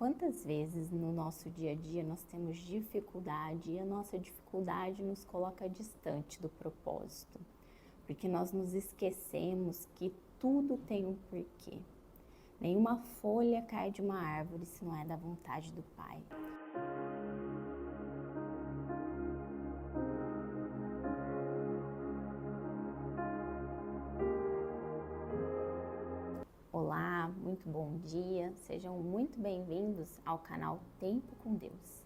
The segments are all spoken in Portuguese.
Quantas vezes no nosso dia a dia nós temos dificuldade e a nossa dificuldade nos coloca distante do propósito? Porque nós nos esquecemos que tudo tem um porquê. Nenhuma folha cai de uma árvore se não é da vontade do Pai. Olá, muito bom dia, sejam muito bem-vindos ao canal Tempo com Deus.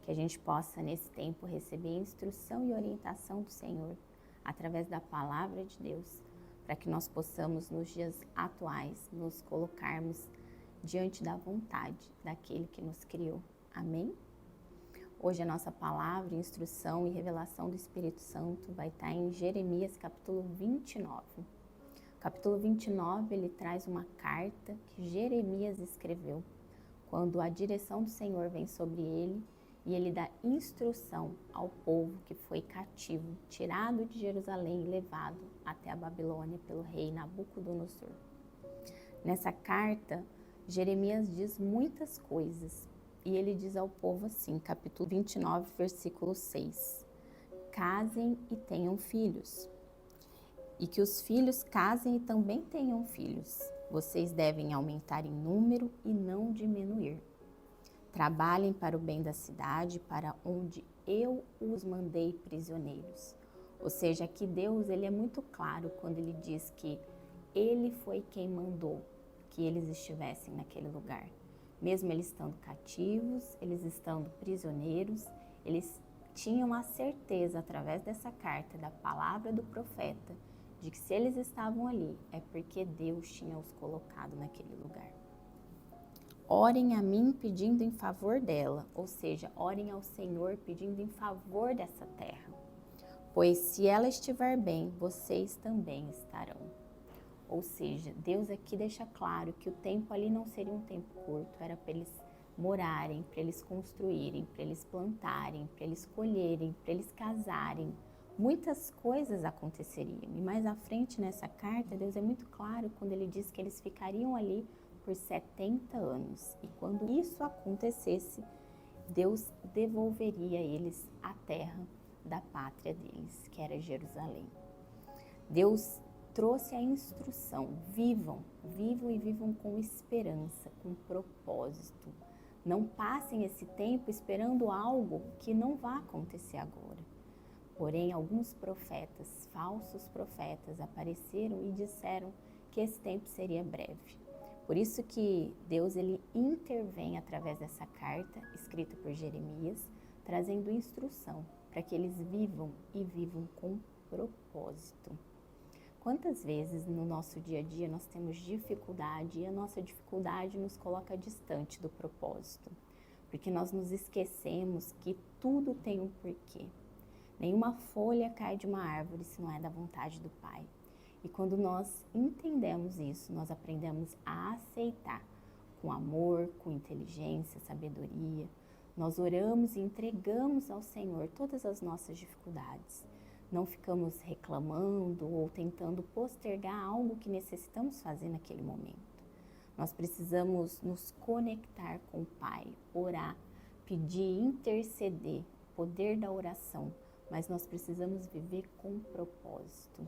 Que a gente possa nesse tempo receber instrução e orientação do Senhor através da palavra de Deus, para que nós possamos nos dias atuais nos colocarmos diante da vontade daquele que nos criou. Amém? Hoje a nossa palavra, instrução e revelação do Espírito Santo vai estar em Jeremias capítulo 29. Capítulo 29, ele traz uma carta que Jeremias escreveu quando a direção do Senhor vem sobre ele e ele dá instrução ao povo que foi cativo, tirado de Jerusalém e levado até a Babilônia pelo rei Nabucodonosor. Nessa carta, Jeremias diz muitas coisas e ele diz ao povo assim, capítulo 29, versículo 6: Casem e tenham filhos. E que os filhos casem e também tenham filhos. Vocês devem aumentar em número e não diminuir. Trabalhem para o bem da cidade, para onde eu os mandei prisioneiros. Ou seja, aqui Deus ele é muito claro quando ele diz que ele foi quem mandou que eles estivessem naquele lugar. Mesmo eles estando cativos, eles estando prisioneiros, eles tinham a certeza através dessa carta, da palavra do profeta, de que se eles estavam ali, é porque Deus tinha os colocado naquele lugar. Orem a mim pedindo em favor dela, ou seja, orem ao Senhor pedindo em favor dessa terra. Pois se ela estiver bem, vocês também estarão. Ou seja, Deus aqui deixa claro que o tempo ali não seria um tempo curto, era para eles morarem, para eles construírem, para eles plantarem, para eles colherem, para eles casarem. Muitas coisas aconteceriam. E mais à frente nessa carta, Deus é muito claro quando ele diz que eles ficariam ali por 70 anos. E quando isso acontecesse, Deus devolveria a eles a terra da pátria deles, que era Jerusalém. Deus trouxe a instrução: vivam e vivam com esperança, com propósito. Não passem esse tempo esperando algo que não vai acontecer agora. Porém, alguns profetas, falsos profetas, apareceram e disseram que esse tempo seria breve. Por isso que Deus ele intervém através dessa carta, escrita por Jeremias, trazendo instrução para que eles vivam e vivam com propósito. Quantas vezes no nosso dia a dia nós temos dificuldade e a nossa dificuldade nos coloca distante do propósito? Porque nós nos esquecemos que tudo tem um porquê. Nenhuma folha cai de uma árvore se não é da vontade do Pai. E quando nós entendemos isso, nós aprendemos a aceitar com amor, com inteligência, sabedoria. Nós oramos e entregamos ao Senhor todas as nossas dificuldades. Não ficamos reclamando ou tentando postergar algo que necessitamos fazer naquele momento. Nós precisamos nos conectar com o Pai, orar, pedir, interceder, o poder da oração. Mas nós precisamos viver com propósito.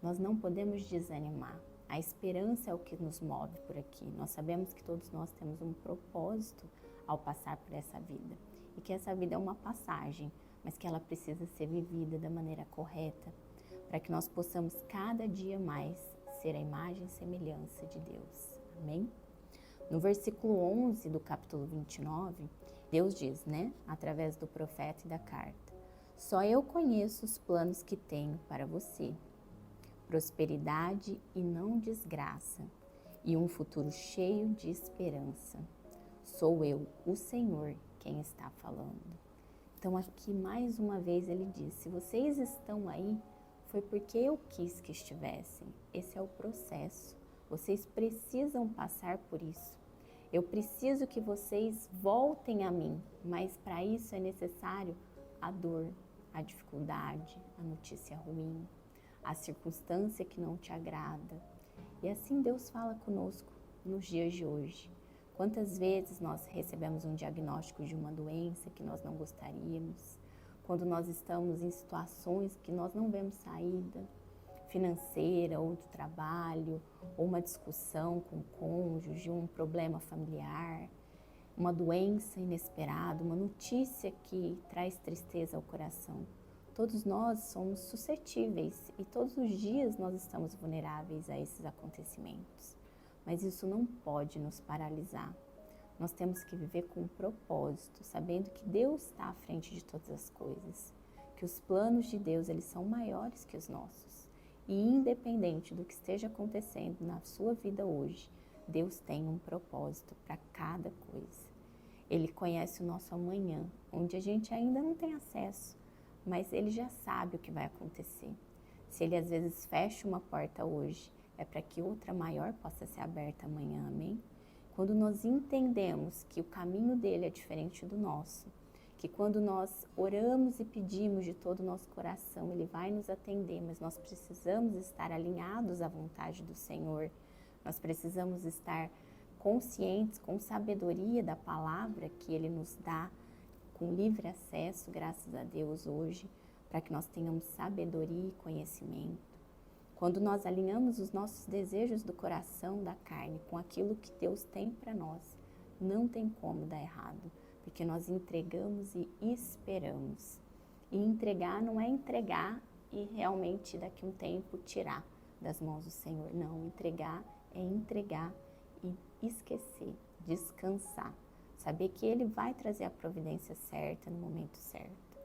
Nós não podemos desanimar. A esperança é o que nos move por aqui. Nós sabemos que todos nós temos um propósito ao passar por essa vida. E que essa vida é uma passagem, mas que ela precisa ser vivida da maneira correta, para que nós possamos cada dia mais ser a imagem e semelhança de Deus. Amém? No versículo 11 do capítulo 29, Deus diz, através do profeta e da carta: Só eu conheço os planos que tenho para você, prosperidade e não desgraça, e um futuro cheio de esperança. Sou eu, o Senhor, quem está falando. Então aqui mais uma vez ele diz: se vocês estão aí, foi porque eu quis que estivessem. Esse é o processo. Vocês precisam passar por isso. Eu preciso que vocês voltem a mim, mas para isso é necessário a dor, a dificuldade, a notícia ruim, a circunstância que não te agrada. E assim Deus fala conosco nos dias de hoje. Quantas vezes nós recebemos um diagnóstico de uma doença que nós não gostaríamos, quando nós estamos em situações que nós não vemos saída, financeira ou do trabalho, ou uma discussão com o cônjuge, um problema familiar, uma doença inesperada, uma notícia que traz tristeza ao coração. Todos nós somos suscetíveis e todos os dias nós estamos vulneráveis a esses acontecimentos. Mas isso não pode nos paralisar. Nós temos que viver com um propósito, sabendo que Deus está à frente de todas as coisas, que os planos de Deus eles são maiores que os nossos. E independente do que esteja acontecendo na sua vida hoje, Deus tem um propósito para cada coisa. Ele conhece o nosso amanhã, onde a gente ainda não tem acesso, mas Ele já sabe o que vai acontecer. Se Ele às vezes fecha uma porta hoje, é para que outra maior possa ser aberta amanhã, amém? Quando nós entendemos que o caminho dele é diferente do nosso, que quando nós oramos e pedimos de todo o nosso coração, Ele vai nos atender, mas nós precisamos estar alinhados à vontade do Senhor. Nós precisamos estar conscientes, com sabedoria da palavra que Ele nos dá, com livre acesso, graças a Deus, hoje, para que nós tenhamos sabedoria e conhecimento. Quando nós alinhamos os nossos desejos do coração, da carne, com aquilo que Deus tem para nós, não tem como dar errado, porque nós entregamos e esperamos. E entregar não é entregar e realmente daqui a um tempo tirar das mãos do Senhor. Não, entregar é entregar e esquecer, descansar. Saber que Ele vai trazer a providência certa no momento certo.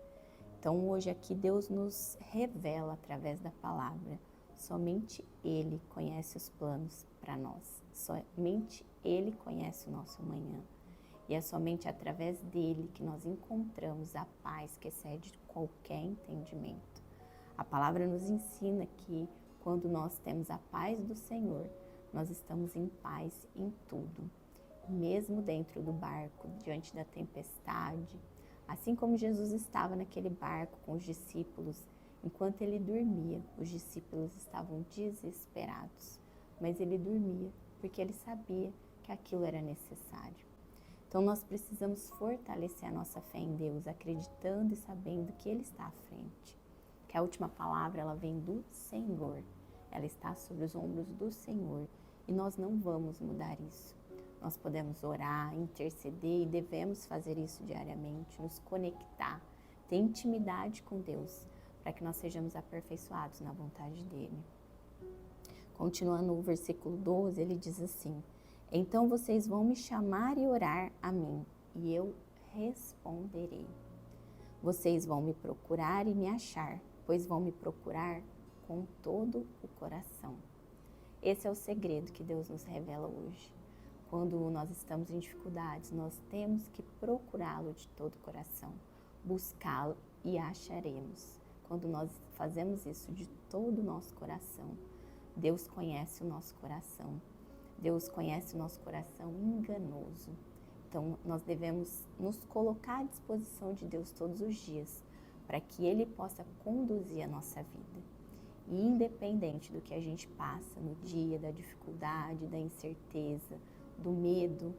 Então hoje aqui Deus nos revela através da palavra. Somente Ele conhece os planos para nós. Somente Ele conhece o nosso amanhã. E é somente através dele que nós encontramos a paz que excede qualquer entendimento. A palavra nos ensina que quando nós temos a paz do Senhor, nós estamos em paz em tudo. Mesmo dentro do barco, diante da tempestade, assim como Jesus estava naquele barco com os discípulos, enquanto ele dormia, os discípulos estavam desesperados, mas ele dormia porque ele sabia que aquilo era necessário. Então nós precisamos fortalecer a nossa fé em Deus, acreditando e sabendo que Ele está à frente, que a última palavra ela vem do Senhor, ela está sobre os ombros do Senhor e nós não vamos mudar isso. Nós podemos orar, interceder e devemos fazer isso diariamente, nos conectar, ter intimidade com Deus, para que nós sejamos aperfeiçoados na vontade dEle. Continuando o versículo 12, ele diz assim: então vocês vão me chamar e orar a mim, e eu responderei. Vocês vão me procurar e me achar, pois vão me procurar com todo o coração. Esse é o segredo que Deus nos revela hoje. Quando nós estamos em dificuldades, nós temos que procurá-lo de todo o coração, buscá-lo e acharemos. Quando nós fazemos isso de todo o nosso coração, Deus conhece o nosso coração. Deus conhece o nosso coração enganoso. Então, nós devemos nos colocar à disposição de Deus todos os dias, para que Ele possa conduzir a nossa vida. E independente do que a gente passa no dia, da dificuldade, da incerteza, do medo,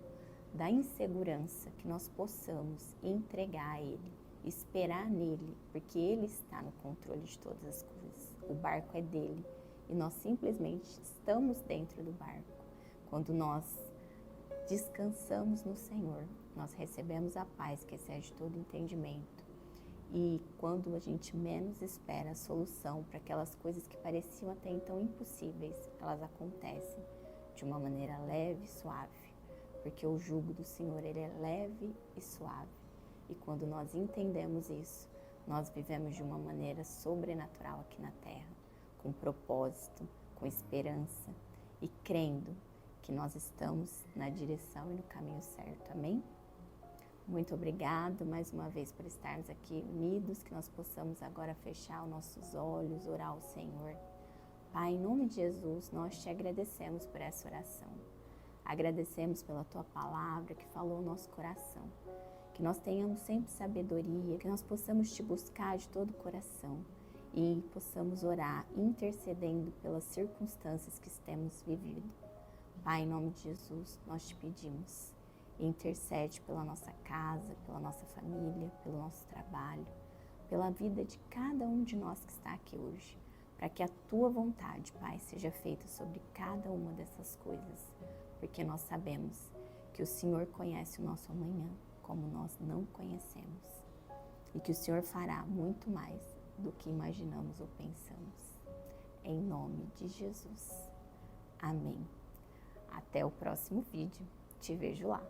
da insegurança, que nós possamos entregar a Ele, esperar nele, porque Ele está no controle de todas as coisas. O barco é dele e nós simplesmente estamos dentro do barco. Quando nós descansamos no Senhor, nós recebemos a paz que excede todo entendimento. E quando a gente menos espera a solução para aquelas coisas que pareciam até então impossíveis, elas acontecem de uma maneira leve e suave, porque o jugo do Senhor ele é leve e suave. E quando nós entendemos isso, nós vivemos de uma maneira sobrenatural aqui na Terra, com propósito, com esperança e crendo que nós estamos na direção e no caminho certo, amém? Muito obrigado mais uma vez por estarmos aqui unidos, que nós possamos agora fechar os nossos olhos, orar ao Senhor. Pai, em nome de Jesus, nós te agradecemos por essa oração. Agradecemos pela tua palavra que falou ao nosso coração. Que nós tenhamos sempre sabedoria, que nós possamos te buscar de todo o coração e possamos orar intercedendo pelas circunstâncias que temos vivido. Pai, em nome de Jesus, nós te pedimos Intercede pela nossa casa, pela nossa família, pelo nosso trabalho, pela vida de cada um de nós que está aqui hoje, para que a Tua vontade, Pai, seja feita sobre cada uma dessas coisas, porque nós sabemos que o Senhor conhece o nosso amanhã como nós não conhecemos e que o Senhor fará muito mais do que imaginamos ou pensamos. Em nome de Jesus. Amém. Até o próximo vídeo. Te vejo lá.